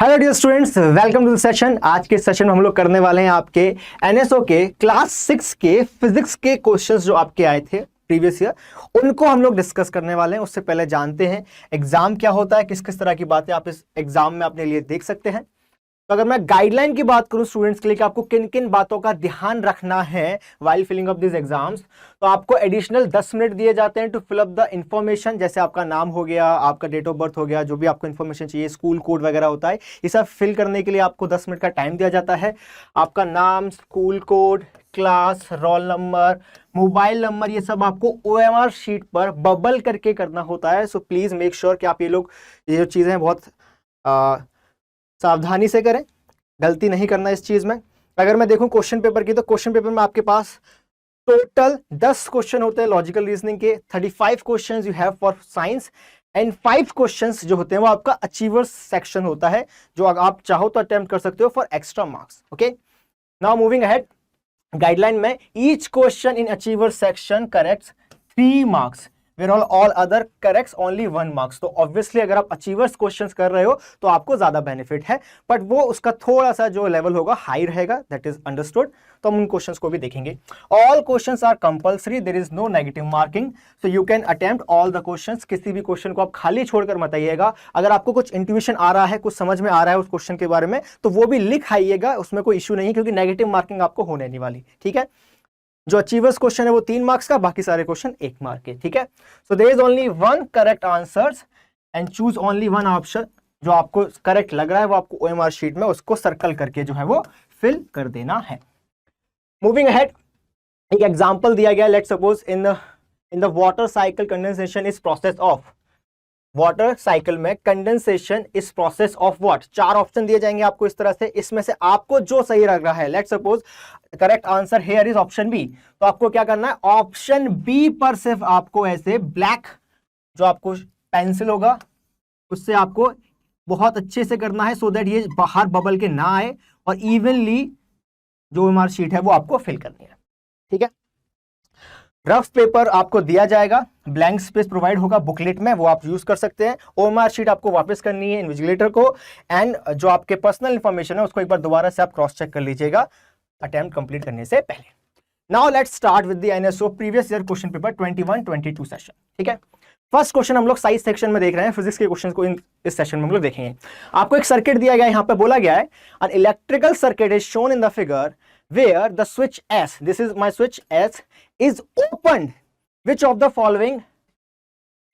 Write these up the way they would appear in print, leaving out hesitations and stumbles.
Hello dear students, welcome to the session. आज के session में हम लोग करने वाले हैं आपके एनएसओ के क्लास 6 के फिजिक्स के क्वेश्चंस जो आपके आए थे प्रीवियस ईयर, उनको हम लोग डिस्कस करने वाले हैं। उससे पहले जानते हैं एग्जाम क्या होता है, किस किस तरह की बातें आप इस एग्जाम में अपने लिए देख सकते हैं। तो अगर मैं गाइडलाइन की बात करूं स्टूडेंट्स के लिए कि आपको किन किन बातों का ध्यान रखना है while filling up this exams, तो आपको एडिशनल 10 मिनट दिए जाते हैं to fill up the information. जैसे आपका नाम हो गया, आपका डेट ऑफ बर्थ हो गया, जो भी आपको इन्फॉर्मेशन चाहिए, स्कूल कोड वगैरह होता है, ये सब फिल करने के लिए आपको 10 मिनट का टाइम दिया जाता है। आपका नाम, school code, class, roll number, mobile number, ये सब आपको OMR शीट पर बबल करके करना होता है। सो प्लीज मेक श्योर कि आप ये जो चीजें हैं बहुत सावधानी से करें, गलती नहीं करना इस चीज में। अगर मैं देखूं क्वेश्चन पेपर की, तो क्वेश्चन पेपर में आपके पास टोटल 10 क्वेश्चन होते हैं लॉजिकल रीजनिंग के, 35 questions you have for science and 5 questions जो होते हैं वो आपका अचीवर्स सेक्शन होता है, जो आप चाहो तो अटेम्प्ट कर सकते हो for extra marks. Okay, now moving ahead, guideline में each question in achiever section corrects 3 marks, where all other corrects only 1 marks. तो ऑब्वियसली अगर आप अचीवर्स क्वेश्चंस कर रहे हो तो आपको ज्यादा बेनिफिट है, बट वो उसका थोड़ा सा जो लेवल होगा हाई रहेगा, दैट इज अंडरस्टूड। तो हम उन क्वेश्चंस को भी देखेंगे। All questions are compulsory, there is no negative marking, so you can attempt all the questions. किसी भी क्वेश्चन को आप खाली छोड़कर मत आइएगा। अगर आपको कुछ इंट्यूशन आ रहा है, कुछ समझ में आ रहा है उस क्वेश्चन के बारे में, तो वो भी लिख आइएगा, उसमें कोई इश्यू नहीं है, क्योंकि नेगेटिव मार्किंग आपको होने नहीं वाली। ठीक है, जो अचीवर्स क्वेश्चन है वो 3 मार्क्स का, बाकी सारे क्वेश्चन 1 मार्क के। ठीक है, so there is only 1 correct answers and choose only 1 option. जो आपको करेक्ट लग रहा है वो आपको OMR शीट में उसको सर्कल करके जो है वो फिल कर देना है। मूविंग अहेड, एक एग्जांपल दिया गया, let's suppose in the water cycle condensation is process of. Water cycle में condensation is process of what. 4 option दिए जाएंगे आपको इस तरह से, इसमें से आपको जो सही लग रहा है, let's suppose correct answer here is option B, तो आपको क्या करना है, ऑप्शन बी पर सिर्फ आपको ऐसे ब्लैक जो आपको पेंसिल होगा उससे आपको बहुत अच्छे से करना है, सो दैट ये बाहर बबल के ना आए, और इवनली जो OMR शीट है वो आपको फिल करनी है। ठीक है, रफ पेपर आपको दिया जाएगा, ब्लैंक स्पेस प्रोवाइड होगा बुकलेट में, वो आप यूज कर सकते हैं। OMR शीट आपको वापस करनी है इन्विजिलेटर को, एंड जो आपके पर्सनल इंफॉर्मेशन है उसको एक बार दोबारा से आप क्रॉस चेक कर लीजिएगा अटेम्प्ट कंप्लीट करने से पहले। Now let's start with the NSO previous year question paper 21-22 session. ठीक है, फर्स्ट क्वेश्चन हम लोग साइंस सेक्शन में देख रहे हैं, फिजिक्स के क्वेश्चन को इस सेशन में हम लोग देखेंगे। आपको एक सर्किट दिया गया है, यहाँ पे बोला गया है an electrical circuit is shown in the figure where the switch S, this is my switch S, is opened. Which of the following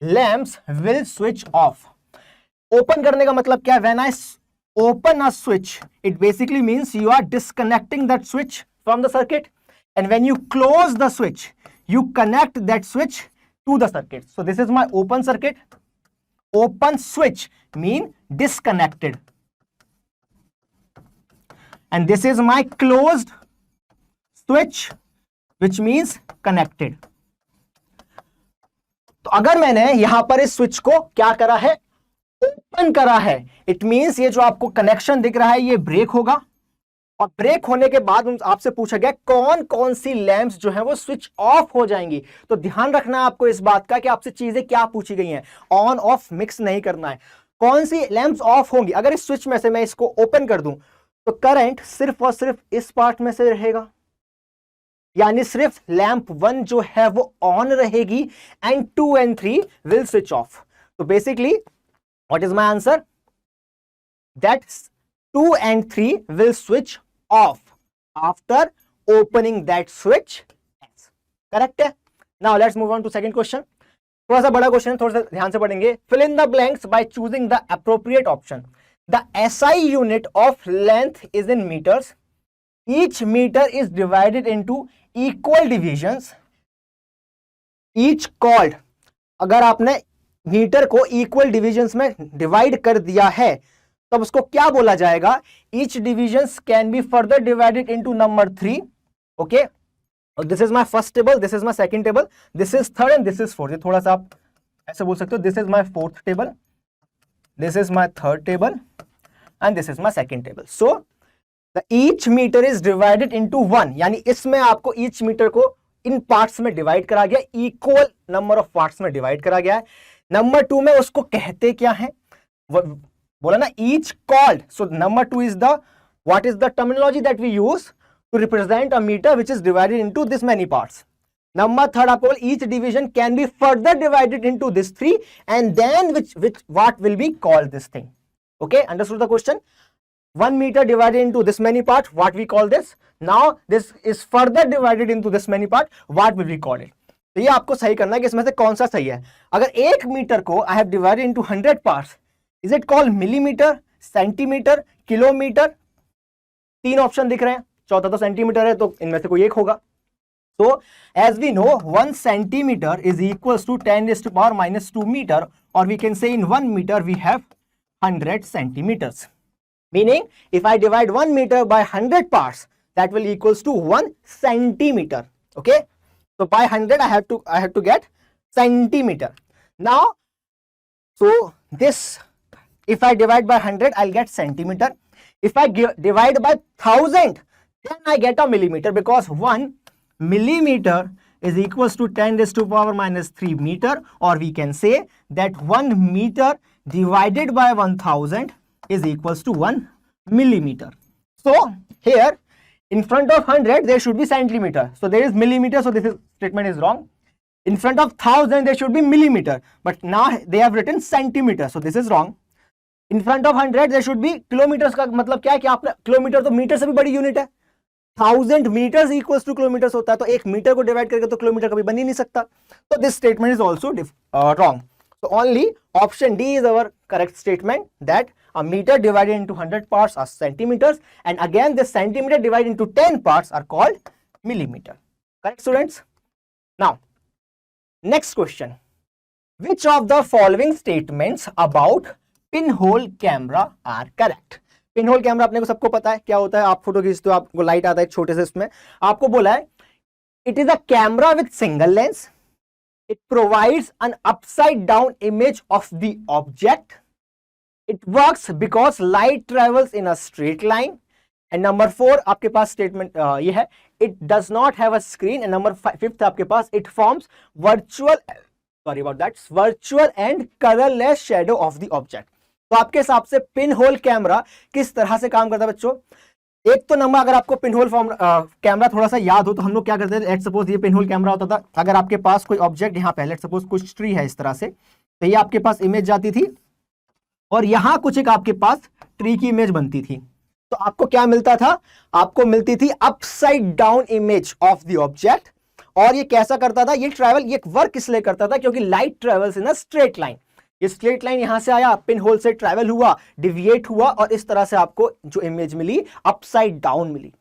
lamps will switch off? Open करने का मतलब क्या है? When I open a switch, it basically means you are disconnecting that switch from the circuit, and when you close the switch, you connect that switch to the circuit. So this is my open circuit. Open switch mean disconnected, and this is my closed switch which means connected. तो अगर मैंने यहां पर इस switch को क्या करा है, ओपन करा है, इट मींस ये जो आपको कनेक्शन दिख रहा है ये ब्रेक होगा, और ब्रेक होने के बाद आपसे पूछा गया कौन कौन सी लैंप्स जो है वो स्विच ऑफ हो जाएंगी। तो ध्यान रखना है आपको इस बात का कि आपसे चीजें क्या पूछी गई हैं, ऑन ऑफ मिक्स नहीं करना है। कौन सी लैंप्स ऑफ होंगी? अगर इस स्विच में से मैं इसको ओपन कर दूं तो करंट सिर्फ और सिर्फ इस पार्ट में से रहेगा, यानी सिर्फ लैंप 1 जो है वो ऑन रहेगी, and 2 and 3 will switch off. तो basically what is my answer, that 2 and 3 will switch off after opening that switch. Correct है। Now let's move on to second question. थोड़ा सा बड़ा क्वेश्चन है, थोड़ा सा ध्यान से पढ़ेंगे। Fill in the blanks by choosing the appropriate option. The SI unit of length is in metres, each meter is divided into equal divisions, each called। अगर आपने मीटर को इक्वल डिविजन्स में डिवाइड कर दिया है तब उसको क्या बोला जाएगा, each divisions can be further divided into number 3। Okay, this is my first table, this is my second table, this is third and this is fourth. ये थोड़ा सा आप ऐसे बोल सकते हो, this is my fourth table, this is my third table and this is my second table. So each metre is divided into 1, यानी इसमें आपको ईच मीटर को इन पार्ट्स में डिवाइड करा गया, इक्वल नंबर ऑफ पार्ट्स में डिवाइड करा गया है। नंबर 2 में उसको कहते क्या है, बोला ना each called. So number 2 is the, what is the terminology that we use to represent a meter which is divided into this many parts. Number 3 आपको each division can be further divided into this 3 and then what will be called this thing. Okay, understood the question? 1 meter divided into this many part, what we call this? Now this is further divided into this many part, what will we call it? तो ये आपको सही करना है कि इसमें से कौन सा सही है. अगर 1 मीटर को I have divided into 100 parts, is it called millimeter, centimetre, kilometre? 3 option दिख रहे हैं, चौथा तो सेंटीमीटर है, तो इनमें से कोई एक होगा. So as we know, 1 centimeter is equals to 10 raised to power minus 2 meter, or we can say in 1 meter we have 100 centimeters. Meaning if I divide 1 meter by 100 parts, that will equals to 1 centimeter. Okay, so by 100 I have to get centimeter. Now so this, if I divide by 100 I'll get centimeter. If I divide by 1000, then I get a millimeter, because 1 millimeter is equals to 10 raised to power minus 3 meter, or we can say that 1 meter divided by 1000 is equals to 1 millimeter. So here in front of 100 there should be centimeter, so there is millimeter, so this statement is wrong. In front of 1000 there should be millimeter, but now they have written centimeter, so this is wrong. In front of 100 there should be kilometers. का मतलब क्या है कि आपने kilometre तो metre से भी बड़ी यूनिट है, 1000 meters equals to kilometers होता है, तो 1 मीटर को डिवाइड करके तो किलोमीटर कभी बन ही नहीं सकता. तो this statement is also wrong. So only option D is our correct statement, that a meter divided into 100 parts are centimeters, and again this centimeter divided into 10 parts are called millimeter. Correct, students? Now next question, which of the following statements about pinhole camera are correct? Pinhole camera अपने को सबको पता है क्या होता है. आप photo खींचते हो, आपको लाइट आता है छोटे से, इसमें आपको बोला है it is a camera with single lens, it provides an upside down image of the object, it works because light travels in a straight line, and number 4 आपके पास स्टेटमेंट ये है, it does not have a screen, and number 5 आपके पास it forms virtual and colourless shadow of the object. तो आपके हिसाब से पिन होल कैमरा किस तरह से काम करता है बच्चों? एक तो नंबर, अगर आपको पिन होल कैमरा थोड़ा सा याद हो तो हम लोग क्या करते थे, लेट्स सपोज ये पिन होल कैमरा होता था. अगर आपके पास कोई ऑब्जेक्ट यहाँ पे, लेट्स सपोज कुछ ट्री है इस तरह से, तो ये आपके पास इमेज जाती थी और यहाँ कुछ एक आपके पास ट्री की इमेज बनती थी. तो आपको क्या मिलता था? आपको मिलती थी upside down image of the object. और ये कैसा करता था? ये वर्क इसलिए करता था क्योंकि light travels in a straight line. ये स्ट्रेट लाइन यहां से आया, पिन होल से ट्रैवल हुआ, डिविएट हुआ, और इस तरह से आपको जो इमेज मिली अपसाइड डाउन मिली.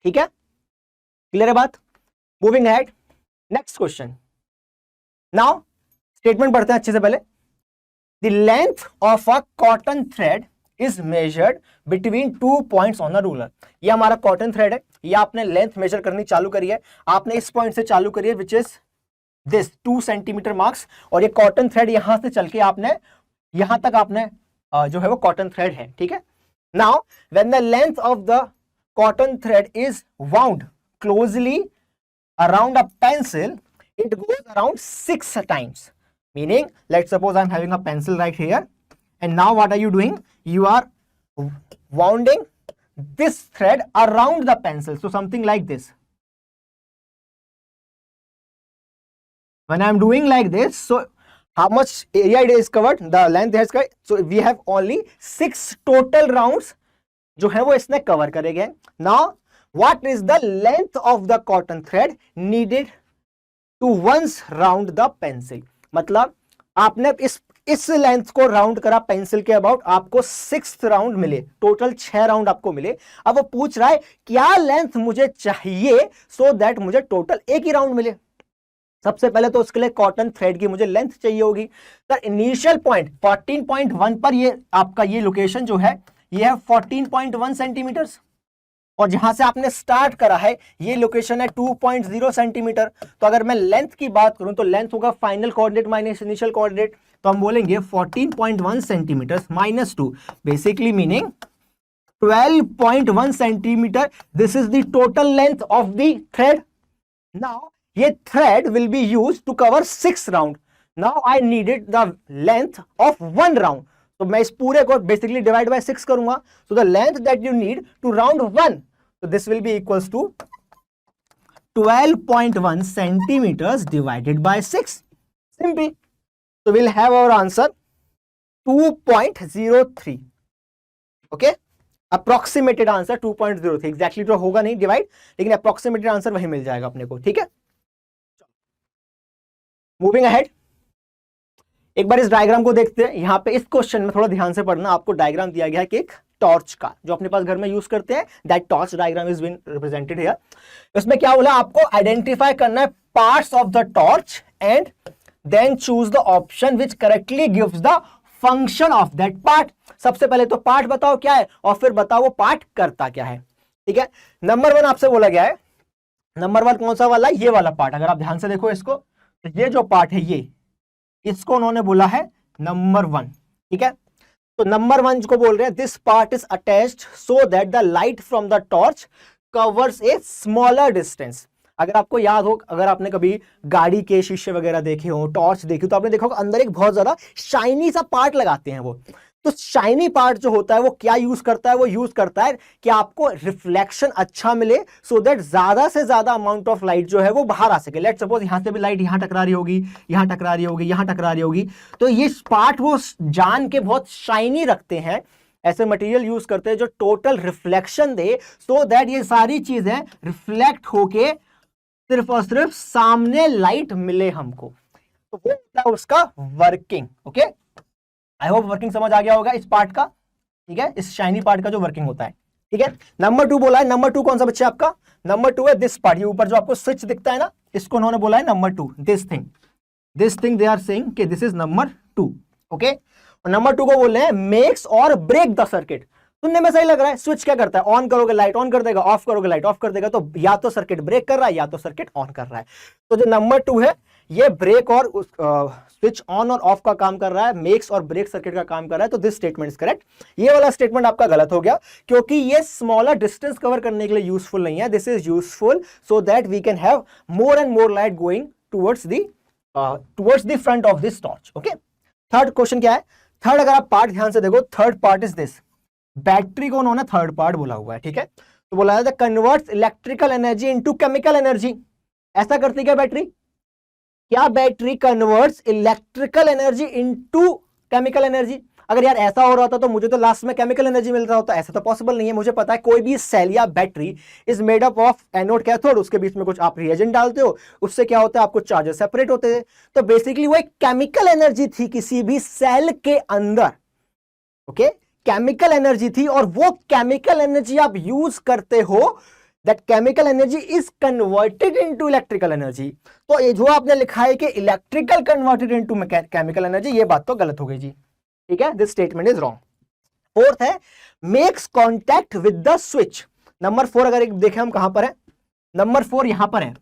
ठीक है, क्लियर है बात? Moving ahead, next question. Now statement पढ़ते हैं अच्छे से पहले. The length of a cotton thread is measured between 2 points on a ruler. ये हमारा कॉटन थ्रेड है, ये आपने लेंथ मेजर करनी चालू करी है, आपने इस पॉइंट से चालू करी है which is this 2 centimetre marks, और ये कॉटन थ्रेड यहां से चल के आपने यहां तक आपने जो है वो कॉटन थ्रेड है. ठीक है, now when the length of the cotton thread is wound closely around a pencil, it goes around 6 times. Meaning, let's suppose I'm having a pencil right here, and now what are you doing? You are wounding this thread around the pencil, so something like this. When I'm doing like this, so how much area it is covered? The length has covered. So we have only 6 total rounds जो है वो इसने cover करेंगे. Now what is the length of the cotton thread needed to once round the pencil? मतलब आपने इस length को round करा पेंसिल के अबाउट, आपको 6th राउंड मिले, टोटल 6 राउंड आपको मिले. अब वो पूछ रहा है क्या लेंथ मुझे चाहिए सो दैट मुझे टोटल एक ही राउंड मिले. सबसे पहले तो उसके लिए कॉटन थ्रेड की मुझे लेंथ चाहिए होगी. सर इनिशियल पॉइंट 14.1 पर ये आपका ये लोकेशन जो है ये है 14.1 सेंटीमीटर्स, और जहां से आपने स्टार्ट करा है ये लोकेशन है 2.0 सेंटीमीटर. तो अगर मैं लेंथ की बात करूं तो लेंथ होगा final coordinate minus initial coordinate, तो हम बोलेंगे 14.1 centimetre minus 2, basically meaning 12.1 centimetre. This is the total length of the thread. Now ये thread will be used to cover 6 round. Now I needed the length of 1 round. तो मैं इस पूरे को basically divide by 6 करूंगा, so the length that you need to round 1, so this will be equals to 12.1 centimeters divided by 6. Simple. So we'll have our answer 2.03. Okay? Approximated answer 2.03. Exactly तो होगा नहीं divide, लेकिन approximated answer वही मिल जाएगा अपने को, ठीक है? Moving ahead. एक बार इस डायग्राम को देखते हैं। यहाँ पे इस क्वेश्चन में थोड़ा ध्यान से पढ़ना, आपको डायग्राम दिया गया है कि एक टॉर्च का, जो अपने पास घर में यूज करते हैं, that torch diagram is been represented here. इसमें क्या बोला, आपको आइडेंटिफाई करना है parts of the torch and then choose the option which correctly gives the function of that part. सबसे पहले तो पार्ट बताओ क्या है और फिर बताओ वो पार्ट करता क्या है, ठीक है। नंबर 1 आपसे बोला गया है, नंबर 1 कौन सा वाला, ये वाला पार्ट। अगर आप ध्यान से देखो इसको, तो ये जो पार्ट है ये, इसको उन्होंने बोला है नंबर 1, ठीक है। तो नंबर 1 को बोल रहे हैं this part is attached so that the light from the torch covers a smaller distance. अगर आपको याद हो, अगर आपने कभी गाड़ी के शीशे वगैरह देखे हो, टॉर्च देखी हो, तो आपने देखा होगा अंदर एक बहुत ज्यादा शाइनी सा पार्ट लगाते हैं वो। तो शाइनी पार्ट जो होता है वो क्या यूज करता है, वो यूज करता है कि आपको रिफ्लेक्शन अच्छा मिले, सो दैट ज्यादा से ज्यादा अमाउंट ऑफ लाइट जो है वो बाहर आ सके। लेट्स सपोज यहां से भी लाइट यहां टकरा रही होगी, यहां टकरा रही होगी, यहां टकरा रही होगी, तो ये पार्ट वो जान के बहुत शाइनी रखते हैं, ऐसे मटेरियल यूज करते हैं जो total reflection they, so that ये सारी चीजें रिफ्लेक्ट होके सिर्फ और सिर्फ सामने लाइट मिले हमको। तो वो होता है उसका working. Okay, I hope working समझ आ गया होगा इस पार्ट का, ठीक है, इस शाइनी पार्ट का जो वर्किंग होता है, ठीक है। नंबर 2 बोला है, नंबर 2 कौन सा बच्चा आपका, नंबर 2 है दिस पार्ट, ये ऊपर जो आपको स्विच दिखता है ना, इसको उन्होंने बोला है number 2, this thing they are saying कि दिस इज नंबर 2, ओके। और नंबर 2 को बोल रहे हैं मेक्स और ब्रेक द सर्किट। सुनने में सही लग रहा है, स्विच क्या करता है, ऑन करोगे लाइट ऑन कर देगा, ऑफ करोगे लाइट ऑफ कर देगा, तो या तो सर्किट ब्रेक कर रहा है या तो सर्किट ऑन कर रहा है। तो जो नंबर 2 है ये ब्रेक और स्विच ऑन और ऑफ का काम कर रहा है, मेक्स और ब्रेक सर्किट का काम कर रहा है, तो दिस स्टेटमेंट इज करेक्ट। ये वाला स्टेटमेंट आपका गलत हो गया, क्योंकि ये स्मॉलर डिस्टेंस कवर करने के लिए यूजफुल नहीं है। This is useful so that we can have more and more light going towards the front of this torch. Okay, third question क्या है, थर्ड अगर आप पार्ट ध्यान से देखो, third part is this, battery को उन्होंने थर्ड पार्ट बोला हुआ है, ठीक है। तो बोला है converts electrical energy into chemical energy. ऐसा करती क्या बैटरी, क्या battery converts electrical energy into chemical energy. अगर यार ऐसा हो रहा था तो मुझे तो लास्ट में केमिकल एनर्जी मिल रहा होता, ऐसा तो पॉसिबल नहीं है। मुझे पता है कोई भी सेल या battery is made up of anode cathode, उसके बीच में कुछ आप रिएजेंट डालते हो, उससे क्या होता है आपको चार्जेस सेपरेट होते हैं। तो बेसिकली वो एक केमिकल एनर्जी थी किसी भी सेल के अंदर, ओके, केमिकल एनर्जी थी, और वो केमिकल एनर्जी आप यूज करते हो, that chemical energy is converted into electrical energy. तो ये जो आपने लिखा है कि electrical converted into chemical energy, ये बात तो गलत हो गई जी, ठीक है, this statement is wrong. Fourth है makes contact with the switch. Number 4 अगर एक देखें हम कहां पर है, नंबर 4 यहां पर है।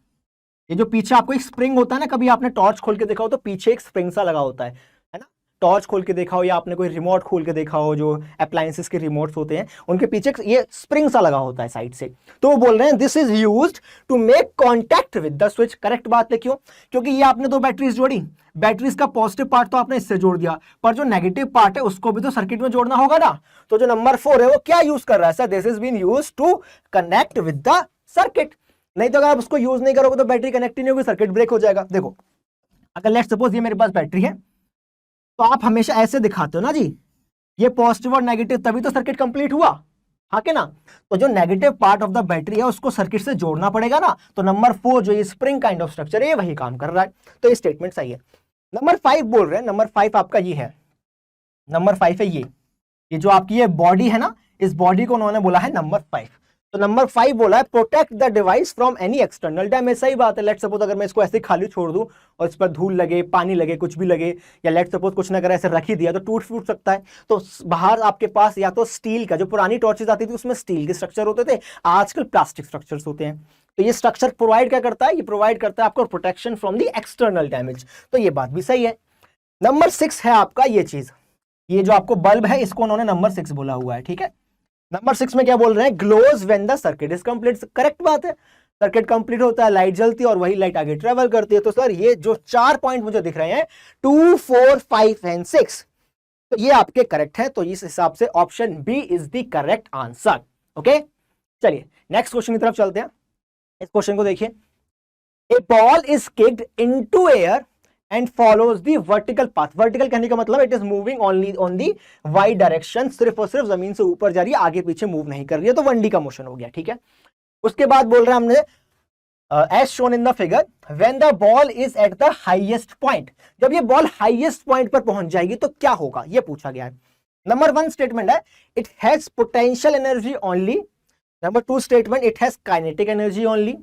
ये जो पीछे आपको एक स्प्रिंग होता है ना, कभी आपने टॉर्च खोल के देखा हो तो पीछे एक स्प्रिंग सा लगा होता है ना, टॉर्च खोल के देखा हो या आपने कोई रिमोट खोल के देखा हो, जो अप्लायंसेस के रिमोट्स होते हैं उनके पीछे ये स्प्रिंग सा लगा होता है साइड से। तो वो बोल रहे हैं this is used to make contact with the switch. Correct बात है, क्यों, क्योंकि ये आपने दो बैटरीज जोड़ी, बैटरीज का पॉजिटिव पार्ट तो आपने इससे जोड़ दिया, पर जो नेगेटिव पार्ट है उसको भी तो सर्किट में जोड़ना होगा ना। तो जो नंबर 4 है वो क्या यूज कर रहा है, sir this is been used to connect with the circuit. नहीं तो अगर आप उसको यूज नहीं करोगे तो बैटरी कनेक्ट ही नहीं होगी, सर्किट ब्रेक हो जाएगा। देखो अगर लेट्स सपोज ये मेरे पास बैटरी है, तो आप हमेशा ऐसे दिखाते हो ना जी, ये पॉजिटिव और नेगेटिव, तभी तो सर्किट कंप्लीट हुआ, हाँ के ना। तो जो negative part of the battery है उसको सर्किट से जोड़ना पड़ेगा ना। तो नंबर 4 जो ये स्प्रिंग काइंड ऑफ स्ट्रक्चर है ये वही काम कर रहा है, तो ये स्टेटमेंट सही है। नंबर 5 बोल रहे हैं, नंबर 5 आपका ये है, नंबर 5 है ये जो आपकी ये बॉडी है ना, इस बॉडी को उन्होंने बोला है नंबर 5। तो नंबर 5 बोला है protect the device from any external damage. सही बात है, लेट्स सपोज अगर मैं इसको ऐसे खाली छोड़ दूं और इस पर धूल लगे, पानी लगे, कुछ भी लगे, या लेट्स सपोज कुछ ना करे ऐसे रख ही दिया तो टूट फूट सकता है। तो बाहर आपके पास या तो स्टील का, जो पुरानी टॉर्चेस आती थी उसमें स्टील के स्ट्रक्चर होते थे, आजकल प्लास्टिक स्ट्रक्चर्स होते हैं। तो ये स्ट्रक्चर प्रोवाइड क्या करता है, ये प्रोवाइड करता है आपको protection from the external damage. तो ये बात भी सही है। नंबर 6 है आपका ये चीज, ये जो आपको बल्ब है इसको उन्होंने नंबर 6 बोला हुआ है, ठीक है। नंबर 6 में क्या बोल रहे हैं, glows when the circuit is complete. Correct बात है, सर्किट कंप्लीट होता है, लाइट जलती है और वही लाइट आगे ट्रेवल करती है। तो सर ये जो 4 पॉइंट मुझे दिख रहे हैं 2, 4, 5 एंड 6, तो ये आपके करेक्ट है, तो इस हिसाब से option B is the correct answer. Okay, चलिए नेक्स्ट क्वेश्चन की तरफ चलते हैं। इस क्वेश्चन को देखिए, a ball is kicked into air and follows the vertical path. Vertical कहने का मतलब it is moving only on the Y direction, सिर्फ और सिर्फ जमीन से ऊपर जा रही है, आगे पीछे मूव नहीं कर रही है, तो 1D का मोशन हो गया। ठीक है, उसके बाद बोल रहे हैं हमने as shown in the figure when the ball is at the highest point. जब ये बॉल हाईएस्ट पॉइंट पर पहुंच जाएगी तो क्या होगा, ये पूछा गया है। नंबर 1 स्टेटमेंट है it has potential energy only. Number 2 statement it has kinetic energy only.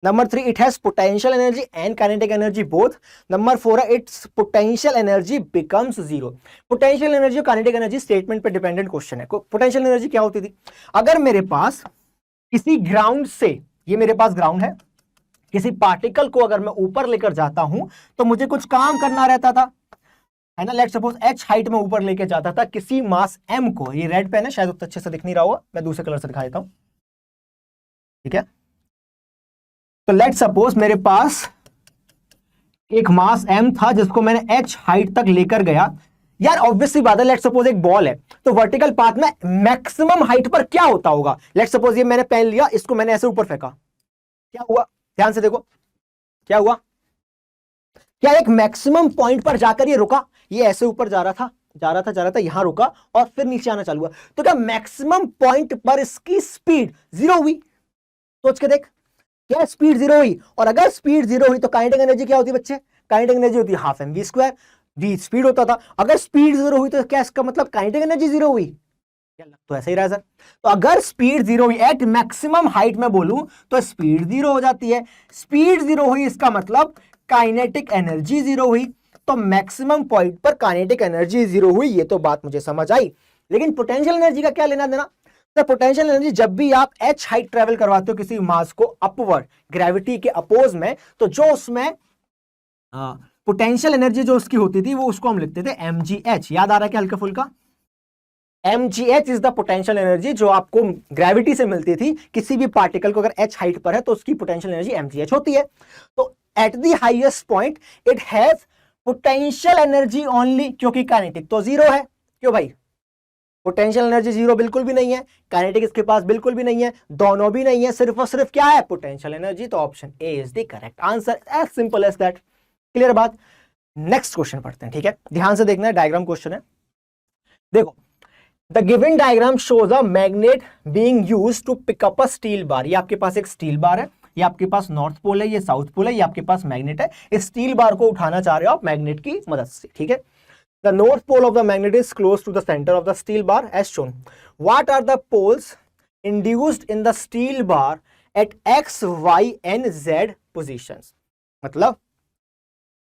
Number 3 it has potential energy and kinetic energy both. Number 4 है it's potential energy becomes zero. Potential energy और kinetic energy statement पे dependent question है। Potential energy क्या होती थी, अगर मेरे पास किसी ग्राउंड से, ये मेरे पास ग्राउंड है, किसी पार्टिकल को अगर मैं ऊपर लेकर जाता हूं तो मुझे कुछ काम करना रहता था, है ना। लेट्स सपोज h हाइट में ऊपर लेके जाता था किसी मास m को। ये रेड पेन है, शायद उतना अच्छे से दिख नहीं रहा होगा, मैं दूसरे कलर से दिखा देता हूं। ठीक है, तो लेट्स सपोज मेरे पास एक मास m था जिसको मैंने h हाइट तक लेकर गया। यार ऑब्वियसली बात है, लेट्स सपोज एक बॉल है, तो वर्टिकल पाथ में मैक्सिमम हाइट पर क्या होता होगा। लेट्स सपोज ये मैंने पेन लिया, इसको मैंने ऐसे ऊपर फेंका, क्या हुआ, ध्यान से देखो क्या हुआ। क्या एक मैक्सिमम पॉइंट पर जाकर ये रुका, ये ऐसे ऊपर जा रहा था, यहां रुका और फिर नीचे आना चालू हुआ, तो क्या मैक्सिमम पॉइंट पर इसकी स्पीड जीरो हुई। सोच के देख, क्या स्पीड जीरो हुई। और अगर स्पीड जीरो हुई तो काइनेटिक एनर्जी क्या होती है बच्चे, काइनेटिक एनर्जी होती है half M V square, V speed होता था। अगर स्पीड जीरो हुई तो क्या इसका मतलब काइनेटिक एनर्जी जीरो हुई, क्या लग तो ऐसा ही रहा सर। तो अगर स्पीड जीरो हुई एट मैक्सिमम हाइट में बोलूं तो स्पीड जीरो हो जाती है। स्पीड जीरो हुई इसका मतलब काइनेटिक एनर्जी जीरो हुई, तो मैक्सिमम पॉइंट पर काइनेटिक एनर्जी जीरो हुई, ये तो बात मुझे समझ आई। लेकिन पोटेंशियल एनर्जी का क्या लेना देना। तो पोटेंशियल एनर्जी जब भी आप h हाइट ट्रेवल करवाते हो किसी मास को अपवर्ड ग्रेविटी के अपोज में, तो जो उसमें पोटेंशियल एनर्जी जो उसकी होती थी वो उसको हम लिखते थे mgh। याद आ रहा है क्या हल्का फुल्का, mgh is the potential energy जो आपको ग्रेविटी से मिलती थी। किसी भी पार्टिकल को अगर h हाइट पर है तो उसकी पोटेंशियल एनर्जी mgh होती है। तो eight the highest point it has potential energy only, क्योंकि काइनेटिक तो जीरो है। क्यों भाई, पोटेंशियल एनर्जी जीरो बिल्कुल भी नहीं है, काइनेटिक इसके पास बिल्कुल भी नहीं है, दोनों भी नहीं है, सिर्फ और सिर्फ क्या है, पोटेंशियल एनर्जी। तो option A is the correct answer, as simple as that. Clear बात। नेक्स्ट क्वेश्चन पढ़ते हैं, ठीक है, ध्यान से देखना है, डायग्राम क्वेश्चन है। देखो, the given diagram shows a magnet being used to pick up a steel bar. ये आपके पास एक स्टील बार है, ये आपके पास नॉर्थ पोल है, ये साउथ पोल है, ये आपके पास मैग्नेट है। इस स्टील बार को उठाना चाह रहे हो आप मैग्नेट की मदद से, ठीक है। The north pole of the magnet is close to the center of the steel bar as shown. What are the poles induced in the steel bar at x, y and z positions? मतलब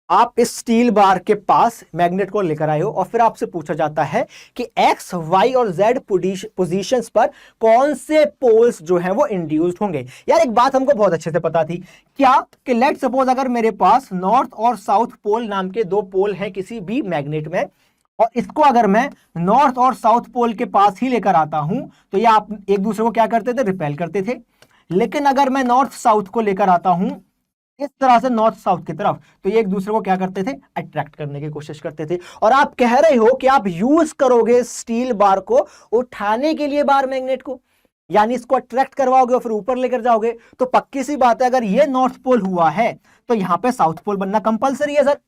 आप इस steel bar के पास magnet को लेकर आए हो और फिर आपसे पूछा जाता है कि x, y और z पोजीशंस पर कौन से पोल्स जो हैं वो इंड्यूस्ड होंगे। यार एक बात हमको बहुत अच्छे से पता थी, क्या कि लेट सपोज अगर मेरे पास नॉर्थ और साउथ पोल नाम के दो पोल हैं किसी भी मैग्नेट में, और इसको अगर मैं नॉर्थ और साउथ पोल के पास ही लेकर आता हूं तो ये आप एक दूसरे को क्या करते थे, रिपेल करते थे। लेकिन अगर मैं नॉर्थ साउथ को लेकर आता हूं इस तरह से नॉर्थ साउथ की तरफ, तो ये एक दूसरे को क्या करते थे, अट्रैक्ट करने की कोशिश करते थे। और आप कह रहे हो कि आप यूज करोगे स्टील बार को उठाने के लिए बार मैग्नेट को, यानी इसको अट्रैक्ट करवाओगे और फिर ऊपर लेकर जाओगे। तो पक्की सी बात है, अगर ये नॉर्थ पोल हुआ है तो यहां पे साउथ पोल बनना कंपलसरी है सर,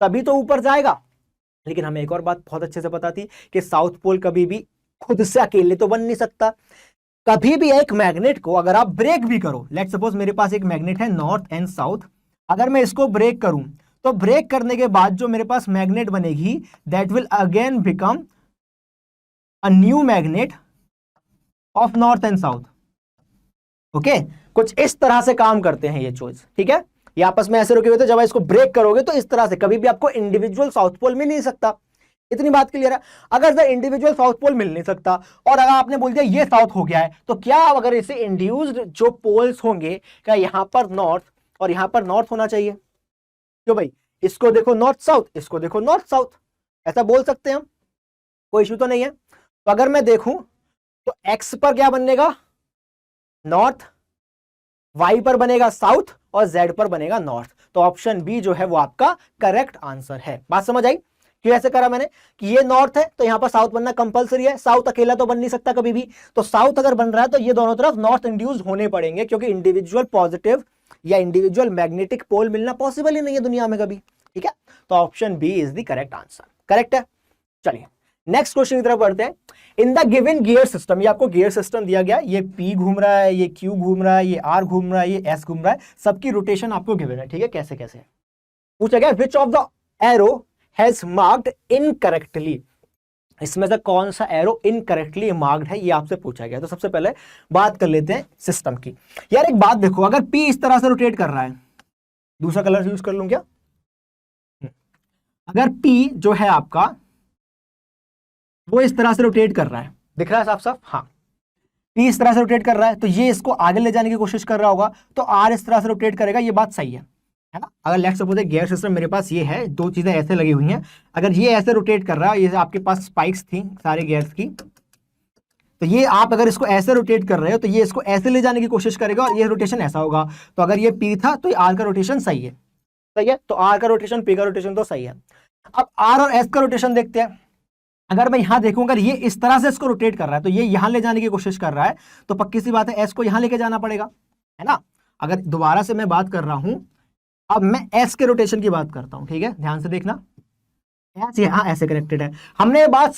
तभी तो ऊपर जाएगा। लेकिन हमें एक और बात बहुत अच्छे से पता थी कि साउथ पोल कभी भी खुद से अकेले तो बन नहीं सकता। कभी भी एक मैग्नेट को अगर आप ब्रेक भी करो, लेट सपोज मेरे पास एक मैग्नेट है नॉर्थ एंड साउथ, अगर मैं इसको ब्रेक करूं तो ब्रेक करने के बाद जो मेरे पास मैग्नेट बनेगी that will again become a new magnet of north and south. Okay, कुछ इस तरह से काम करते हैं ये चीज, ठीक है। ये आपस में ऐसे रुके हुए थे, जब इसको ब्रेक करोगे तो इस तरह से कभी भी आपको इंडिविजुअल साउथ पोल मिल नहीं सकता। इतनी बात क्लियर है। अगर सर इंडिविजुअल साउथ पोल मिल नहीं सकता और अगर आपने बोल दिया ये साउथ हो गया है, तो क्या अगर इसे इंड्यूस्ड जो पोल्स होंगे, क्या यहां पर नॉर्थ और यहां पर नॉर्थ होना चाहिए। क्यों भाई, इसको देखो नॉर्थ साउथ, इसको देखो नॉर्थ साउथ, ऐसा बोल सकते हैं हम, कोई इशू तो नहीं है। तो अगर मैं देखूं तो एक्स पर क्या बनेगा, नॉर्थ, वाई पर बनेगा साउथ और जेड पर बनेगा नॉर्थ। तो ऑप्शन बी जो है वो आपका करेक्ट आंसर है। बात समझ आई। क्यों ऐसे करा मैंने कि ये नॉर्थ है तो यहां पर साउथ बनना कंपलसरी है, साउथ अकेला तो बन नहीं सकता कभी भी, तो साउथ अगर बन रहा है तो ये दोनों तरफ नॉर्थ इंड्यूस्ड होने पड़ेंगे, क्योंकि इंडिविजुअल पॉजिटिव या इंडिविजुअल मैग्नेटिक पोल मिलना पॉसिबल ही नहीं है दुनिया में कभी। ठीक है, तो option B is the correct answer, correct है। चलिए नेक्स्ट क्वेश्चन की तरफ बढ़ते हैं। In the given gear system, ये आपको गियर सिस्टम दिया गया, ये P घूम रहा है, ये Q घूम रहा है, ये R घूम रहा है, ये S घूम रहा है, सबकी रोटेशन आपको गिवन है। ठीक है, कैसे कैसे पूछा गया, विच of the arrow has marked incorrectly, इसमें से कौन सा एरो इनकरेक्टली मार्क्ड है, ये आपसे पूछा गया। तो सबसे पहले बात कर लेते हैं सिस्टम की। यार एक बात देखो, अगर P इस तरह से रोटेट कर रहा है, दूसरा कलर यूज कर लूं क्या, अगर P जो है आपका वो इस तरह से रोटेट कर रहा है, दिख रहा है साफ साफ, हाँ P इस तरह से रोटेट कर रहा है, तो ये इसको आगे ले जाने की कोशिश कर रहा होगा, तो R इस तरह से रोटेट करेगा, ये बात सही है ना। अगर लेट्स सपोज गियर सिस्टम मेरे पास ये है, दो चीजें ऐसे लगी हुई हैं, अगर ये ऐसे रोटेट कर रहा है, ये आपके पास स्पाइक्स थी सारे गियर्स की, तो ये आप अगर इसको ऐसे रोटेट कर रहे हो तो ये इसको ऐसे ले जाने की कोशिश करेगा और ये रोटेशन ऐसा होगा। तो अगर ये P था तो ये R का रोटेशन सही है, सही है, तो R का रोटेशन P का रोटेशन तो सही है। अब R और S का रोटेशन देखते हैं। अगर मैं यहां देखूंगा, अगर ये इस तरह से इसको रोटेट कर रहा है तो ये यहां ले जाने की कोशिश कर रहा है, तो पक्की सी बात है S को यहां लेके जाना पड़ेगा, है ना। अगर दोबारा से मैं बात कर रहा हूं, अब मैं S के रोटेशन की बात करता हूं, ठीक है, ध्यान से देखना, S यहां ऐसे कनेक्टेड है, हमने बात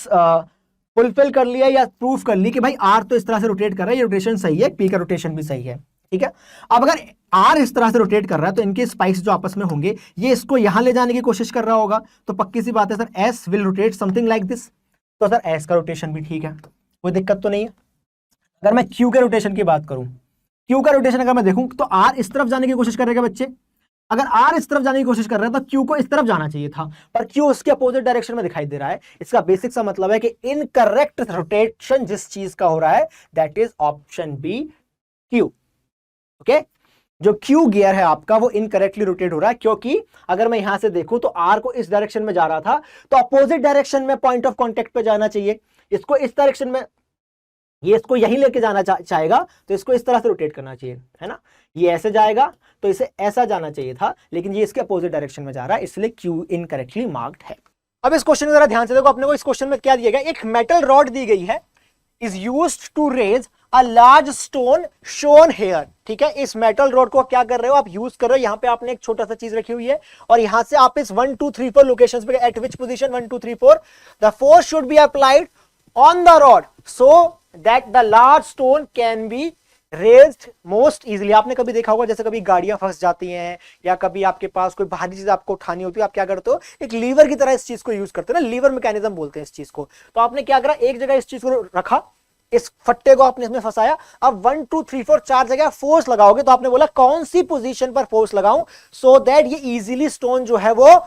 फुलफिल कर लिया या प्रूफ कर ली कि भाई R तो इस तरह से रोटेट कर रहा है, ये रोटेशन सही है, P का रोटेशन भी सही है। ठीक है, अब अगर R इस तरह से रोटेट कर रहा है तो इनके स्पाइक्स जो आपस में होंगे, ये इसको यहां ले जाने की कोशिश कर रहा होगा, तो पक्की सी बात है sir S will rotate something like this, तो सर S का रोटेशन भी ठीक है, कोई दिक्कत तो नहीं है। अगर मैं Q के रोटेशन की बात करूं, Q का रोटेशन अगर मैं देखूं तो R इस तरफ जाने की कोशिश करेगा बच्चे, अगर R इस तरफ जाने की कोशिश कर रहा है तो Q को इस तरफ जाना चाहिए था, पर Q उसके अपोजिट डायरेक्शन में दिखाई दे रहा है। इसका बेसिक सा मतलब है कि इनकरेक्ट रोटेशन जिस चीज का हो रहा है that is option B Q। Okay, जो Q गियर है आपका वो इनकरेक्टली रोटेट हो रहा है, क्योंकि अगर मैं यहां से देखूं तो R को इस डायरेक्शन में जा रहा था, तो अपोजिट डायरेक्शन में पॉइंट ऑफ कांटेक्ट पे जाना चाहिए, इसको इस डायरेक्शन में, ये इसको यहीं लेके जाना चाहेगा तो इसको इस तरह से रोटेट करना चाहिए, है ना, ये ऐसे जाएगा तो इसे ऐसा जाना चाहिए था, लेकिन ये इसके अपोजिट डायरेक्शन में जा रहा है, इसलिए Q इनकरेक्टली मार्क्ड है। अब इस क्वेश्चन में जरा ध्यान से देखो, अपने को इस क्वेश्चन में क्या दिया गया, एक मेटल रॉड दी गई है, is used to raise a large stone shown here. ठीक है, इस मेटल रॉड को क्या कर रहे हो आप, यूज कर रहे हो, यहां पे आपने एक छोटा सा चीज रखी हुई है और यहां से आप इस 1 2 3 4 लोकेशंस पे, eight which position 1 2 3 4 the force should be applied on the rod so that the large stone can be raised most easily. आपने कभी देखा होगा जैसे कभी गाड़ियां फंस जाती हैं या कभी आपके पास कोई भारी चीज आपको उठानी होती है, आप क्या करते हो, एक लीवर की तरह इस चीज को यूज करते हो ना, लीवर मैकेनिज्म बोलते हैं इस चीज को। तो आपने क्या करा, एक जगह इस चीज को रखा, इस फट्टे को आपने इसमें फंसाया, अब 1 2 3 4 4 जगह फोर्स लगाओगे, तो आपने बोला कौन सी पोजीशन पर फोर्स लगाऊं सो दैट ये इजीली स्टोन जो है वो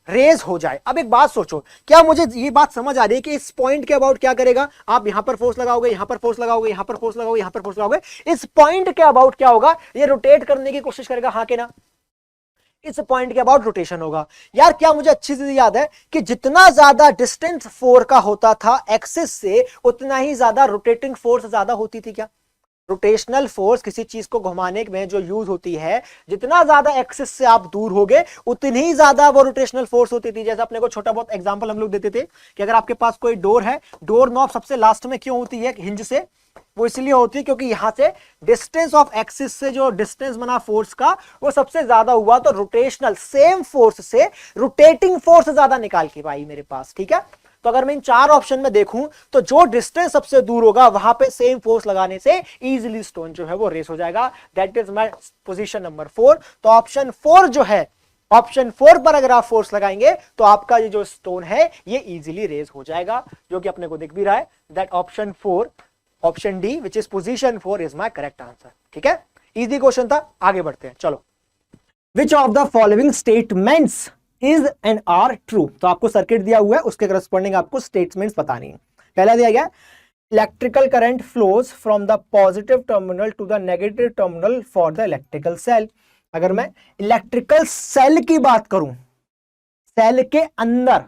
रेज हो जाए। अब एक बात सोचो, क्या मुझे ये बात समझ आ रही है कि इस पॉइंट के अबाउट क्या करेगा, आप यहां पर फोर्स लगाओगे, यहां पर फोर्स लगाओगे, यहां पर फोर्स लगाओगे, यहां पर फोर्स लगाओगे, इस पॉइंट के अबाउट क्या होगा, ये रोटेट करने की कोशिश करेगा, हाँ के ना, इस पॉइंट के अबाउट रोटेशन होगा। यार क्या मुझे अच्छी से याद है कि जितना ज्यादा डिस्टेंस 4 का होता था एक्सिस से, उतना ही ज्यादा रोटेटिंग फोर्स ज्यादा होती थी। क्या रोटेशनल फोर्स किसी चीज को घुमाने में जो यूज होती है, जितना ज्यादा एक्सिस से आप दूर होगे उतनी ही ज्यादा वो रोटेशनल फोर्स होती थी। जैसे अपने को छोटा बहुत एग्जांपल हम लोग देते थे कि अगर आपके पास कोई डोर है, डोर नॉब सबसे लास्ट में क्यों होती है हिंज से, वो इसलिए होती है क्योंकि यहां से डिस्टेंस ऑफ एक्सिस से जो डिस्टेंस बना फोर्स का वो सबसे ज्यादा हुआ, तो रोटेशनल सेम फोर्स से रोटेटिंग फोर्स ज्यादा निकाल के पाई मेरे पास। ठीक है, तो अगर मैं इन 4 ऑप्शन में देखूं तो जो डिस्टेंस सबसे दूर होगा वहां पे सेम फोर्स लगाने से इजीली स्टोन जो है वो रेस हो जाएगा। That is my position number 4। तो ऑप्शन 4 जो है, ऑप्शन 4 पर अगर आप फोर्स लगाएंगे तो आपका ये जो स्टोन है ये इजीली रेस हो जाएगा, जो कि अपने को दिख भी रहा है। That option 4, option D which is position 4 is my correct answer. ठीक है, इजी क्वेश्चन था, आगे बढ़ते हैं। चलो, which of the following statements is and are true. तो आपको सर्किट दिया हुआ है, उसके करस्पॉन्डिंग आपको स्टेटमेंट्स बतानी है। पहला दिया गया electrical current flows from the positive terminal to the negative terminal for the electrical cell. अगर मैं इलेक्ट्रिकल सेल की बात करूं, सेल के अंदर,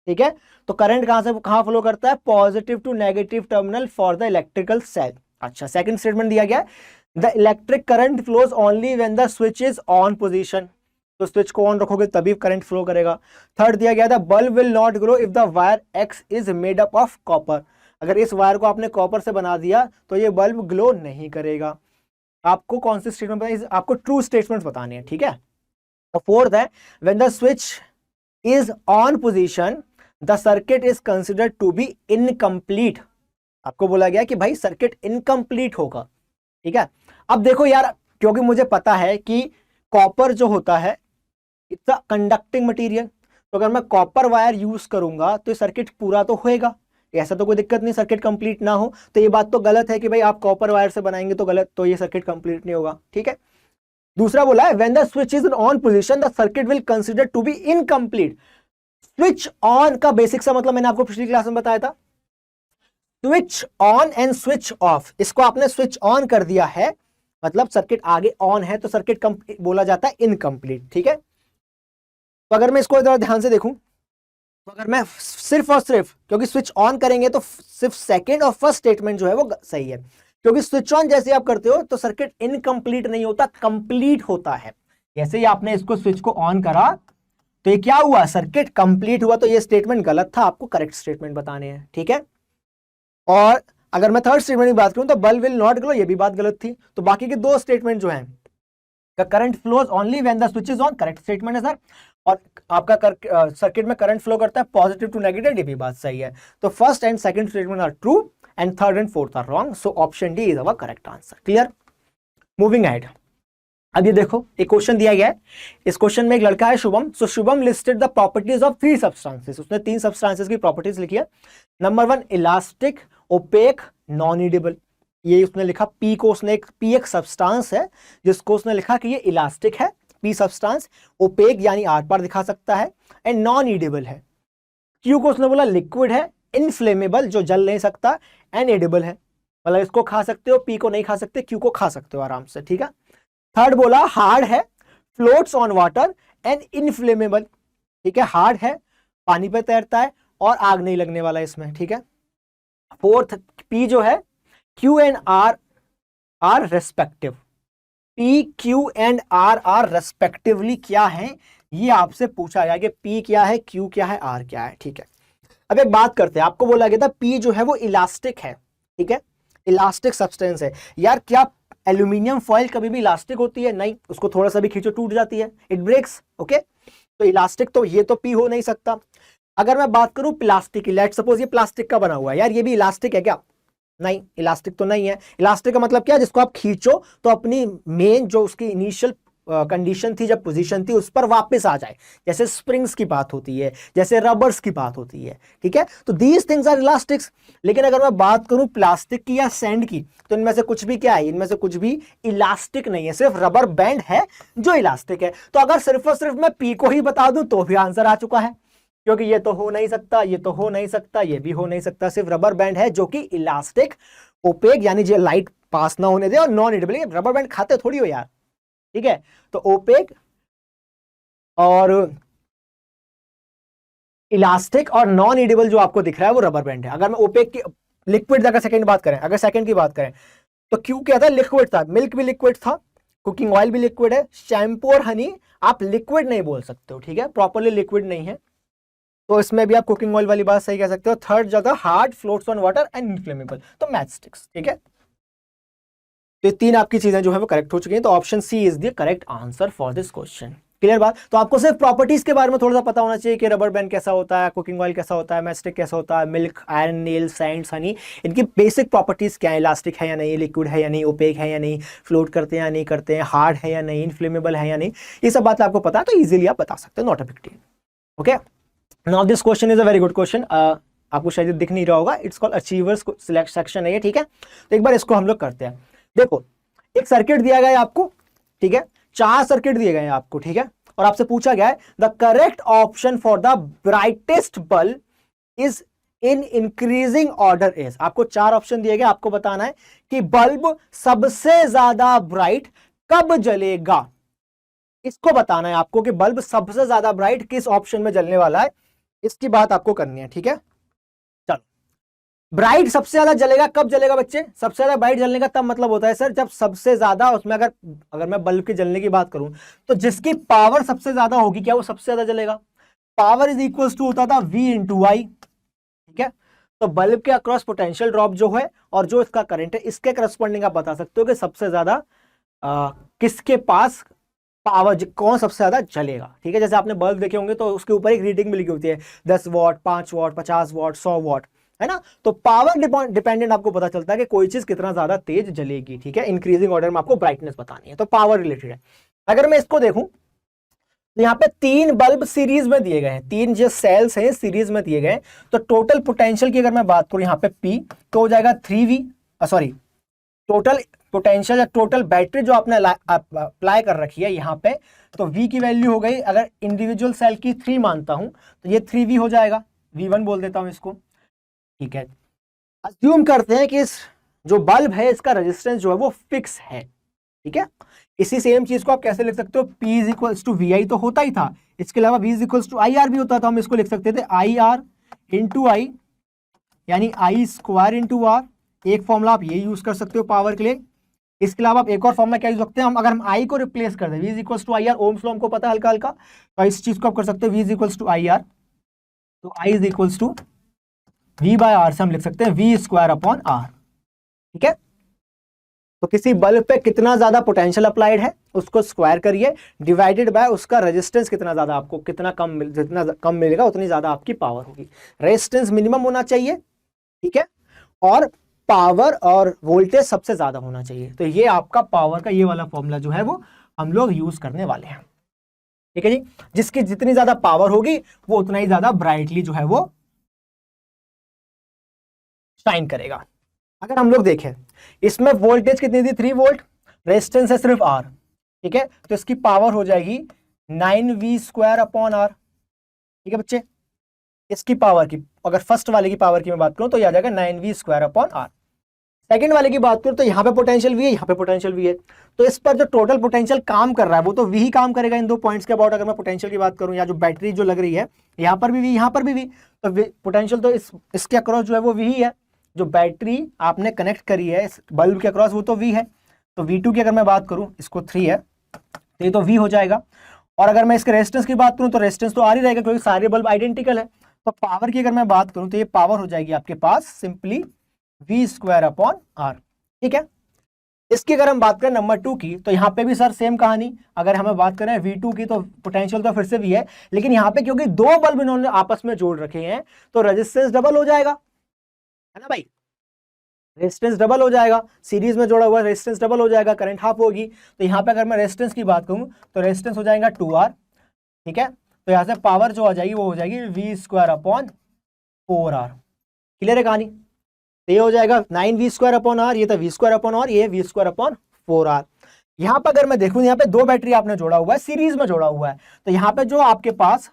ठीक है, तो करंट कहां से कहां फ्लो करता है, positive to negative terminal for the electrical cell. अच्छा, सेकंड स्टेटमेंट दिया गया the electric current flows only when the switch is on position. तो स्विच को ऑन रखोगे तभी करंट फ्लो करेगा। थर्ड दिया गया था bulb will not glow if the wire X is made up of copper, अगर इस वायर को आपने कॉपर से बना दिया तो ये बल्ब ग्लो नहीं करेगा। आपको कौन सी स्टेटमेंट बतानी, आपको ट्रू स्टेटमेंट्स बतानी है, ठीक है। और फोर्थ है when the switch is on position the circuit is considered to be incomplete, आपको बोला गया कि भाई सर्किट इनकम्प्लीट होगा, ठीक है। अब देखो यार, क्योंकि मुझे पता है कि कॉपर जो होता है इट्स अ कंडक्टिंग मटेरियल, तो अगर मैं कॉपर वायर यूज करूंगा तो सर्किट पूरा तो होएगा, ऐसा तो कोई दिक्कत नहीं, सर्किट कंप्लीट ना हो। तो ये बात तो गलत है कि भाई आप कॉपर वायर से बनाएंगे तो गलत, तो ये सर्किट कंप्लीट नहीं होगा, ठीक है। दूसरा बोला है when the switch is on position the circuit will consider to be incomplete. Switch on का बेसिक सा मतलब मैंने आपको पिछली क्लास में बताया था, switch on and switch off, इसको आपने स्विच ऑन कर दिया है मतलब सर्किट आगे ऑन है, तो सर्किट बोला जाता है इनकम्प्लीट, ठीक है। तो अगर मैं इसको जरा ध्यान से देखूं, तो अगर मैं सिर्फ और सिर्फ, क्योंकि स्विच ऑन करेंगे तो सिर्फ सेकंड और फर्स्ट स्टेटमेंट जो है वो सही है, क्योंकि स्विच ऑन जैसे आप करते हो तो सर्किट इनकम्प्लीट नहीं होता, कंप्लीट होता है। जैसे ही आपने इसको स्विच को ऑन करा तो ये क्या हुआ, सर्किट कंप्लीट हुआ, तो ये स्टेटमेंट गलत था, आपको करेक्ट स्टेटमेंट बताने हैं, ठीक है। और अगर मैं थर्ड स्टेटमेंट की बात करूं तो बल्ब विल नॉट ग्लो, ये भी बात गलत थी। तो बाकी के दो स्टेटमेंट जो हैं, current flows only when the switch is on, correct statement है सर। और आपका सर्किट में करंट फ्लो करता है पॉजिटिव टू नेगेटिव, ये भी बात सही है। तो first and second statement are true and third and fourth are wrong, so option D is our correct answer. Clear, moving ahead. अब ये देखो एक क्वेश्चन दिया गया है, इस क्वेश्चन में एक लड़का है Shubham, so Shubham listed the properties of 3 substances, उसने 3 सब्सटेंसेस की प्रॉपर्टीज लिखी है। Number 1 elastic, opaque, non edible, ये उसने लिखा। पी को उसने पी एक सब्सटेंस है जिसको उसने लिखा कि ये इलास्टिक है, पी सब्सटेंस, ओपेक यानी आर पार दिखा सकता है, एंड नॉन ईडेबल है। क्यू को उसने बोला लिक्विड है, इनफ्लेमेबल जो जल नहीं सकता, एंड एडिबल है, मतलब इसको खा सकते हो, पी को नहीं खा सकते, क्यू को खा सकते हो आराम से, ठीक है। थर्ड बोला हार्ड है, floats on water and inflammable, ठीक है, हार्ड है, पानी पे तैरता है और आग नहीं लगने वाला इसमें, ठीक है। फोर्थ पी जो है, Q and R are respective, P Q and R are respectively क्या है, ये आपसे पूछा गया कि पी क्या है, क्यू क्या है, आर क्या है, ठीक है। अब एक बात करते हैं, आपको बोला गया था पी जो है वो इलास्टिक है, ठीक है, इलास्टिक सब्सटेंस है। यार क्या एल्यूमिनियम फॉइल कभी भी इलास्टिक होती है? नहीं, उसको थोड़ा सा भी खींचो टूट जाती है, इट ब्रेक्स, ओके। तो इलास्टिक तो ये तो पी हो नहीं सकता। अगर मैं बात करूं प्लास्टिक की, लेट सपोज ये प्लास्टिक का बना हुआ है, यार ये भी इलास्टिक है क्या? नहीं, इलास्टिक तो नहीं है। इलास्टिक का मतलब क्या, जिसको आप खींचो तो अपनी मेन जो उसकी इनिशियल कंडीशन थी, जब पोजीशन थी, उस पर वापस आ जाए, जैसे स्प्रिंग्स की बात होती है, जैसे रबर्स की बात होती है, ठीक है। तो दीज थिंग्स आर इलास्टिक्स। लेकिन अगर मैं बात करूं प्लास्टिक की या सैंड की, तो इनमें से कुछ भी क्या है, इनमें से कुछ भी इलास्टिक नहीं है, सिर्फ रबर बैंड है जो इलास्टिक है। तो अगर सिर्फ और सिर्फ मैं पी को ही बता दूं तो भी आंसर आ चुका है, क्योंकि ये तो हो नहीं सकता, ये तो हो नहीं सकता, ये भी हो नहीं सकता, सिर्फ रबर बैंड है जो कि इलास्टिक, ओपेक यानी जो लाइट पास ना होने दे, और नॉन ईडेबल, रबर बैंड खाते थोड़ी हो यार, ठीक है। तो ओपेक और इलास्टिक और नॉन ईडेबल जो आपको दिख रहा है वो रबर बैंड है। अगर मैं ओपेक की लिक्विड, अगर सेकंड बात करें, अगर सेकंड की बात करें, तो क्यों क्या था, लिक्विड था, मिल्क भी लिक्विड था, कुकिंग ऑयल भी लिक्विड है, शैम्पू और हनी आप लिक्विड नहीं बोल सकते हो, ठीक है, प्रॉपरली लिक्विड नहीं है, तो इसमें भी आप कुकिंग ऑयल वाली बात सही कह सकते हो। थर्ड जगह hard, floats on water and inflammable, तो मैचस्टिक्स, ठीक है। तो ये 3 आपकी चीजें जो है वो करेक्ट हो चुकी हैं, तो option C is the correct answer for this question. Clear बात? तो आपको सिर्फ प्रॉपर्टीज के बारे में थोड़ा सा पता होना चाहिए कि रबर बैंड कैसा होता है, कुकिंग ऑयल कैसा होता है, मैचस्टिक कैसा होता है, milk, iron, nail, sand, Honey, इनकी बेसिक प्रॉपर्टीज क्या है, इलास्टिक है या नहीं, लिक्विड है या नहीं, ओपेक है या नहीं, फ्लोट करते हैं या नहीं करते हैं, हार्ड है या नहीं, इनफ्लेमेबल है या नहीं, ये सब बात आपको पता है तो इजीली आप बता सकते हो, not a big deal, okay. Now this question is a very good question, आपको शायद दिख नहीं रहा होगा, it's called achievers select section है ये, ठीक है। तो एक बार इसको हम लोग करते हैं। देखो एक सर्किट दिया गया है आपको, ठीक है, 4 सर्किट दिए गए हैं आपको, ठीक है, और आपसे पूछा गया है the correct option for the brightest bulb is in increasing order is. आपको 4 ऑप्शन दिए गए, आपको बताना है कि बल्ब सबसे ज्यादा ब्राइट कब जलेगा, इसको बताना है आपको कि बल्ब सबसे ज्यादा ब्राइट किस ऑप्शन में जलने वाला है, इसकी बात आपको करनी है, ठीक है। चलो ब्राइट सबसे ज्यादा जलेगा कब जलेगा बच्चे? सबसे ज्यादा ब्राइट जलने का तब मतलब होता है सर जब सबसे ज्यादा उसमें अगर मैं बल्ब के जलने की बात करूं तो जिसकी पावर सबसे ज्यादा होगी क्या वो सबसे ज्यादा जलेगा? पावर इज इक्वल्स टू होता था V इंटू आई, ठीक है। तो बल्ब के अक्रॉस पोटेंशियल ड्रॉप जो है और जो इसका करंट है इसके करस्पॉन्डिंग आप बता सकते हो कि सबसे ज्यादा किसके पास पावर कौन सबसे ज्यादा जलेगा, ठीक है। जैसे आपने बल्ब देखे होंगे तो उसके ऊपर एक रीडिंग भी लिखी होती है 10 वॉट, 5 वॉट, 50 वॉट, 100 वॉट, है ना। तो पावर डिपेंडेंट आपको पता चलता है कि कोई चीज कितना ज्यादा तेज जलेगी, ठीक है। इंक्रीजिंग ऑर्डर में आपको ब्राइटनेस बतानी है, तो पावर रिलेटेड है। अगर मैं इसको देखूं तो यहाँ पे 3 बल्ब सीरीज में दिए गए हैं, 3 जो सेल्स हैं सीरीज में दिए गए। तो टोटल पोटेंशियल की अगर मैं बात करूं यहाँ पे P तो हो जाएगा 3V, सॉरी टोटल पोटेंशियल या टोटल बैटरी जो आपने अप्लाई कर रखी है यहाँ पे, तो V की वैल्यू हो गई, अगर इंडिविजुअल सेल की 3 मानता हूं तो ये 3V हो जाएगा, V1 बोल देता हूं इसको, ठीक है। अज्यूम करते हैं कि इस जो बल्ब है इसका रेजिस्टेंस जो है वो फिक्स है, ठीक है। इसी सेम चीज को आप कैसे लिख सकते हो? P is equals to V I तो होता ही था, इसके अलावा V is equals to I R भी होता था। हम इसको लिख सकते थे आई आर इंटू आई, यानी आई स्क्वायर इंटू आर। एक फॉर्मूला आप ये यूज कर सकते हो पावर के लिए। इसके अलावा आप एक और फॉर्मूला क्या यूज सकते हैं? हम अगर हम आई को रिप्लेस कर दें V is equals to I R, Ohm's law हमको पता है हल्का हल्का, तो इस चीज को आप कर सकते हो V is equals to I R, तो I is equals to V by R से हम लिख सकते हैं V स्क्वायर अपॉन आर, ठीक है। तो किसी बल्ब पे कितना ज्यादा पोटेंशियल अप्लाइड है उसको स्क्वायर करिए, डिवाइडेड बाय उसका रेजिस्टेंस कितना ज्यादा, आपको कितना कम जितना कम मिलेगा उतनी ज्यादा आपकी पावर होगी। रेजिस्टेंस मिनिमम होना चाहिए, ठीक है, और पावर और वोल्टेज सबसे ज्यादा होना चाहिए। तो ये आपका पावर का ये वाला फॉर्मूला जो है वो हम लोग यूज करने वाले हैं, ठीक है जी। जिसकी जितनी ज्यादा पावर होगी वो उतना ही ज्यादा ब्राइटली जो है वो शाइन करेगा। अगर हम लोग देखें इसमें वोल्टेज कितनी थी? 3 वोल्ट, रेजिस्टेंस है सिर्फ R, ठीक है। तो इसकी पावर हो जाएगी 9V स्क्वायर अपॉन R, ठीक है बच्चे। इसकी पावर की अगर फर्स्ट वाले की पावर की मैं बात करूं तो यह आ जाएगा 9V square upon R। Second वाले की बात करूं तो यहाँ पे पोटेंशियल V है, यहाँ पे पोटेंशियल V है, तो इस पर जो टोटल पोटेंशियल काम कर रहा है वो तो V ही काम करेगा इन दो पॉइंट्स के अबाउट। अगर मैं पोटेंशियल की बात करूं या जो बैटरी जो लग रही है यहाँ पर भी V, यहाँ पर भी V, तो पोटेंशियल तो इसके अक्रॉस जो है वो V ही है। जो बैटरी आपने कनेक्ट करी है इस बल्ब के अक्रॉस वो तो V है, तो V2 की अगर मैं बात करूं इसको 3 है तो ये तो V हो जाएगा। और अगर मैं इसके रेजिस्टेंस की बात करूं तो रेजिस्टेंस तो R ही रहेगा क्योंकि सारे बल्ब आइडेंटिकल है। तो पावर की अगर मैं बात करूं तो ये पावर हो जाएगी आपके पास simply V square upon R, ठीक है। इसकी अगर हम बात करें नंबर 2 की तो यहाँ पे भी सर सेम कहानी। अगर हमें बात करें V2 की तो पोटेंशियल तो फिर से V है, लेकिन यहाँ पे क्योंकि 2 बल्ब इन्होंने आपस में जोड़ रखे हैं तो रेजिस्टेंस डबल हो जाएगा, है ना भाई। रेजिस्टेंस डबल हो जाएगा, सीरीज में जोड़ा हुआ रेजिस्टेंस डबल हो जाएगा, करंट हाफ होगी। तो यहाँ पे अगर मैं रेजिस्टेंस की बात करूँ तो रेजिस्टेंस हो जाएगा 2R, ठीक है। तो यहाँ से पावर जो आ जाएगी वो हो जाएगी V square upon 4R। Clear है कहानी? तो ये हो जाएगा 9V स्क्वायर अपॉन R, ये था V स्क्वायर अपॉन R, ये V स्क्वायर अपॉन 4R। यहाँ पर अगर मैं देखूँ यहाँ पे 2 बैटरी आपने जोड़ा हुआ है, सीरीज में जोड़ा हुआ है, तो यहाँ पे जो आपके पास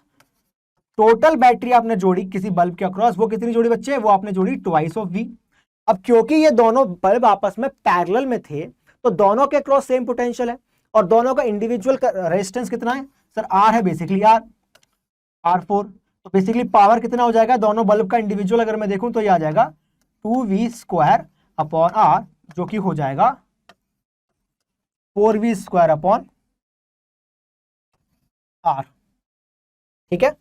टोटल बैटरी आपने जोड़ी किसी बल्ब के अक्रॉस वो कितनी जोड़ी बच्चे? वो आपने जोड़ी ट्वाइस ऑफ V। अब क्योंकि ये दोनों बल्ब आपस में पैरेलल में थे तो दोनों के क्रॉस सेम पोटेंशियल है और दोनों का इंडिविजुअल रेजिस्टेंस कितना है सर? R है बेसिकली, R4। तो बेसिकली पावर कितना हो जाएगा दोनों बल्ब का इंडिविजुअल अगर मैं देखूं तो ये आ जाएगा 2V स्क्वायर अपॉन R, जो कि हो जाएगा 4V स्क्वायर अपॉन R, ठीक है।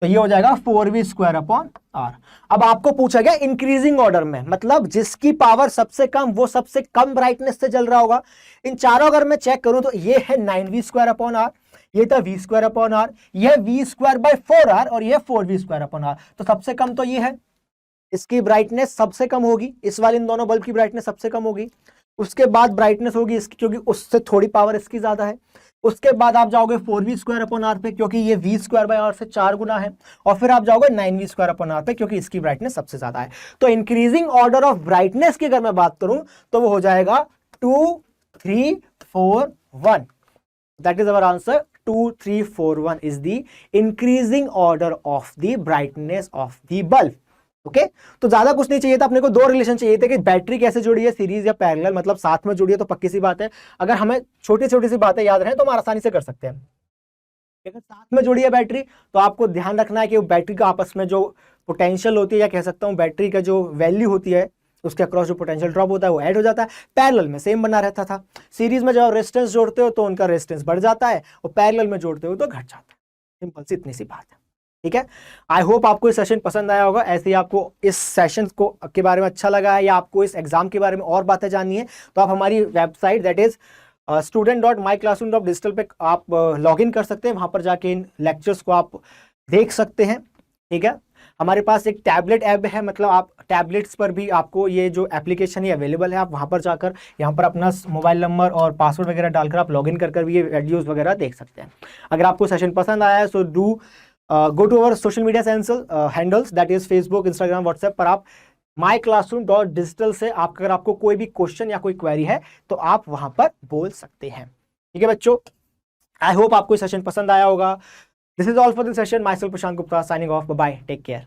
तो ये हो जाएगा 4V स्क्वायर अपॉन R। अब आपको पूछा गया इंक्रीजिंग ऑर्डर में, मतलब जिसकी पावर सबसे कम वो सबसे कम ब्राइटनेस से जल रहा होगा। इन चारों अगर मैं चेक करूं तो ये है 9V स्क्वायर अपॉन R, ये था V स्क्वायर अपॉन R, ये V स्क्वायर बाय 4R और ये 4V स्क्वायर अपॉन R। तो सबसे कम तो ये है, इसकी ब्राइटनेस सबसे कम होगी, इस वाले इन दोनों बल्ब की ब्राइटनेस सबसे कम होगी। उसके बाद ब्राइटनेस होगी इसकी क्योंकि उससे थोड़ी पावर इसकी ज्यादा है। उसके बाद आप जाओगे 4V स्क्वायर अपॉन R पे क्योंकि ये V स्क्वायर बाय R से 4 गुना है, और फिर आप जाओगे 9V स्क्वायर अपॉन R पे क्योंकि इसकी ब्राइटनेस सबसे ज्यादा है। तो इंक्रीजिंग ऑर्डर ऑफ ब्राइटनेस की अगर मैं बात करूं तो वो हो जाएगा 2 3 4 1। That is our answer, 2 3 4 1 is the increasing order of the brightness of the bulb. Okay तो ज्यादा कुछ नहीं चाहिए था अपने को, 2 रिलेशन चाहिए थे कि बैटरी कैसे जुड़ी है, सीरीज या पैरेलल, मतलब साथ में जुड़ी है तो पक्की सी बात है। अगर हमें छोटी छोटी सी बातें याद रहे तो हम आसानी से कर सकते हैं। अगर साथ में जुड़ी है बैटरी तो आपको ध्यान रखना है कि बैटरी का आपस में जो पोटेंशियल होती है, या कह सकता हूँ बैटरी का जो वैल्यू होती है उसके अक्रॉस जो पोटेंशियल ड्रॉप होता है वो ऐड हो जाता है। पैरेलल में सेम बना रहता था। सीरीज में जब रेजिस्टेंस जोड़ते हो तो उनका रेजिस्टेंस बढ़ जाता है और पैरेलल में जोड़ते हो तो घट जाता है। सिंपल सी इतनी सी बात है, ठीक है। आई होप आपको ये सेशन पसंद आया होगा। ऐसे ही आपको इस सेशन को के बारे में अच्छा लगा है या आपको इस एग्जाम के बारे में और बातें जाननी है तो आप हमारी वेबसाइट दैट इज student.myclassroom.digital पे आप लॉग इन कर सकते हैं। वहां पर जाके इन लेक्चर्स को आप देख सकते हैं, ठीक है। हमारे पास एक टैबलेट ऐप है, मतलब आप टैबलेट्स पर भी आपको ये जो एप्लीकेशन है अवेलेबल है। आप वहां पर जाकर यहाँ पर अपना मोबाइल नंबर और पासवर्ड वगैरह डालकर आप लॉगिन कर भी ये वीडियोस वगैरह देख सकते हैं। अगर आपको सेशन पसंद आया है so do go to our social media handles that is Facebook, Instagram, WhatsApp पर आप myclassroom.digital से अगर आपको कोई भी क्वेश्चन या कोई क्वेरी है तो आप वहां पर बोल सकते हैं, ठीक है बच्चों। आई होप आपको सेशन पसंद आया होगा। This is all for this session. Myself Prashant Gupta signing off. Bye, take care.